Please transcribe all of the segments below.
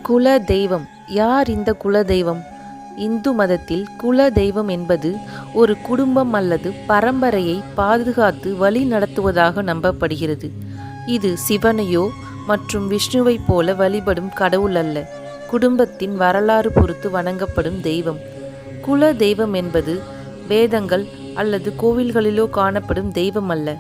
குல தெய்வம். யார் இந்த குல தெய்வம்? இந்து மதத்தில் குல தெய்வம் என்பது ஒரு குடும்பம் அல்லது பரம்பரையை பாதுகாத்து வழி நடத்துவதாக நம்பப்படுகிறது. இது சிவனையோ மற்றும் விஷ்ணுவை போல வழிபடும் கடவுள் அல்ல, குடும்பத்தின் வரலாறு பொறுத்து வணங்கப்படும் தெய்வம். குல தெய்வம் என்பது வேதங்கள் அல்லது கோவில்களிலோ காணப்படும் தெய்வம் அல்ல.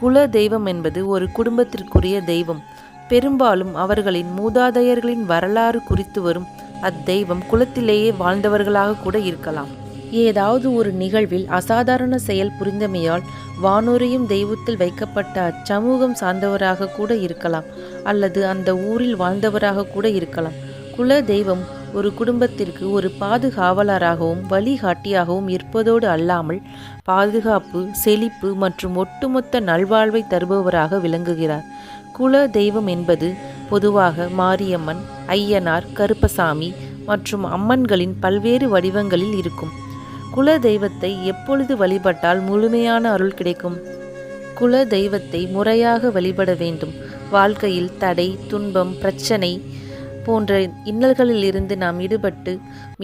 குல தெய்வம் என்பது ஒரு குடும்பத்திற்குரிய தெய்வம். பெரும்பாலும் அவர்களின் மூதாதையர்களின் வரலாறு குறித்து வரும் அத்தெய்வம் குலத்திலேயே வாழ்ந்தவர்களாக கூட இருக்கலாம். ஏதாவது ஒரு நிகழ்வில் அசாதாரண செயல் புரிந்தமையால் வானோரையும் தெய்வத்தில் வைக்கப்பட்ட அச்சமூகம் சார்ந்தவராக கூட இருக்கலாம், அல்லது அந்த ஊரில் வாழ்ந்தவராக கூட இருக்கலாம். குல தெய்வம் ஒரு குடும்பத்திற்கு ஒரு பாதுகாவலராகவும் வழிகாட்டியாகவும் இருப்பதோடு அல்லாமல் பாதுகாப்பு, செழிப்பு மற்றும் ஒட்டுமொத்த நல்வாழ்வை தருபவராக விளங்குகிறார். குல தெய்வம் என்பது பொதுவாக மாரியம்மன், ஐயனார், கருப்பசாமி மற்றும் அம்மன்களின் பல்வேறு வடிவங்களில் இருக்கும். குல தெய்வத்தை எப்பொழுது வழிபட்டால் முழுமையான அருள் கிடைக்கும்? குல தெய்வத்தை முறையாக வழிபட வேண்டும். வாழ்க்கையில் தடை, துன்பம், பிரச்சனை போன்ற இன்னல்களிலிருந்து நாம் ஈடுபட்டு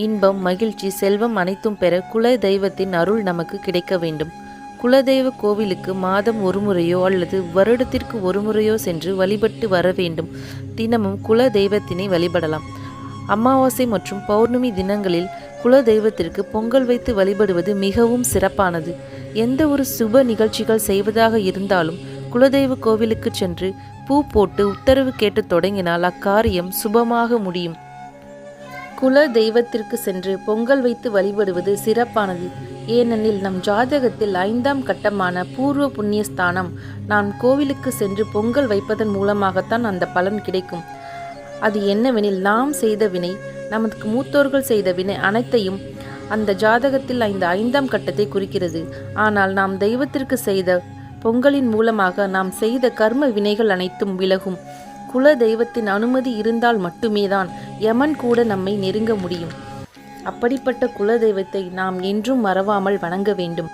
இன்பம், மகிழ்ச்சி, செல்வம் அனைத்தும் பெற குல தெய்வத்தின் அருள் நமக்கு கிடைக்க வேண்டும். குலதெய்வ கோவிலுக்கு மாதம் ஒரு முறையோ அல்லது வருடத்திற்கு ஒரு முறையோ சென்று வழிபட்டு வர வேண்டும். தினமும் குல தெய்வத்தினை வழிபடலாம். அமாவாசை மற்றும் பௌர்ணமி தினங்களில் குல தெய்வத்திற்கு பொங்கல் வைத்து வழிபடுவது மிகவும் சிறப்பானது. எந்த ஒரு சுப நிகழ்ச்சிகள் செய்வதாக இருந்தாலும் குலதெய்வ கோவிலுக்கு சென்று பூ போட்டு உத்தரவு கேட்டு தொடங்கினால் அக்காரியம் சுபமாக முடியும். குல தெய்வத்திற்கு சென்று பொங்கல் வைத்து வழிபடுவது சிறப்பானது. ஏனெனில் நம் ஜாதகத்தில் 5ஆம் கட்டமான பூர்வ புண்ணியஸ்தானம் நாம் கோவிலுக்கு சென்று பொங்கல் வைப்பதன் மூலமாகத்தான் அந்த பலன் கிடைக்கும். அது என்னவெனில், நாம் செய்த வினை, நமக்கு மூத்தோர்கள் செய்த வினை அனைத்தையும் அந்த ஜாதகத்தில் 5ஆம் கட்டத்தை குறிக்கிறது. ஆனால் நாம் தெய்வத்திற்கு செய்த பொங்கலின் மூலமாக நாம் செய்த கர்ம வினைகள் அனைத்தும் விலகும். குல தெய்வத்தின் அனுமதி இருந்தால் மட்டுமே தான் யமன் கூட நம்மை நெருங்க முடியும். அப்படிப்பட்ட குல தெய்வத்தை நாம் என்றும் மறவாமல் வணங்க வேண்டும்.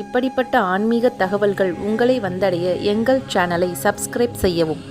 இப்படிப்பட்ட ஆன்மீக தகவல்கள் உங்களை வந்தடைய எங்கள் சேனலை சப்ஸ்கிரைப் செய்யவும்.